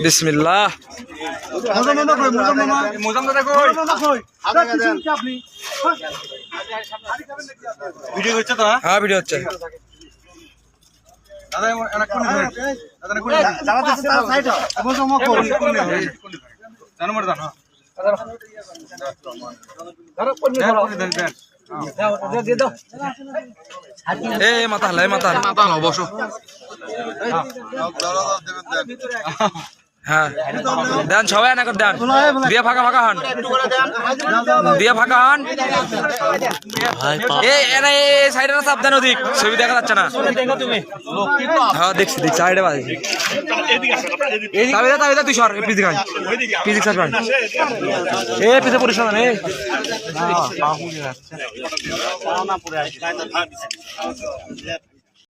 বিসমিল্লাহ। হ্যাঁ ভিডিও হচ্ছে। মাথা হলাই মাথা বসো। হ্যাঁ দেন সবাই না করে দেন, দিয়ে ফাঁকা ফাঁকা হন, দিয়ে ফাঁকা হন। এই সাইডে না সাবধান, ওদিক ছবি দেখা যাচ্ছে না। হ্যাঁ দেখছি দেখছি সাইডে বাজে তুই সর পিছিয়ে খাই পিছিয়ে সর ভাই। এ পিছিয়ে পরিষ্কার নেই।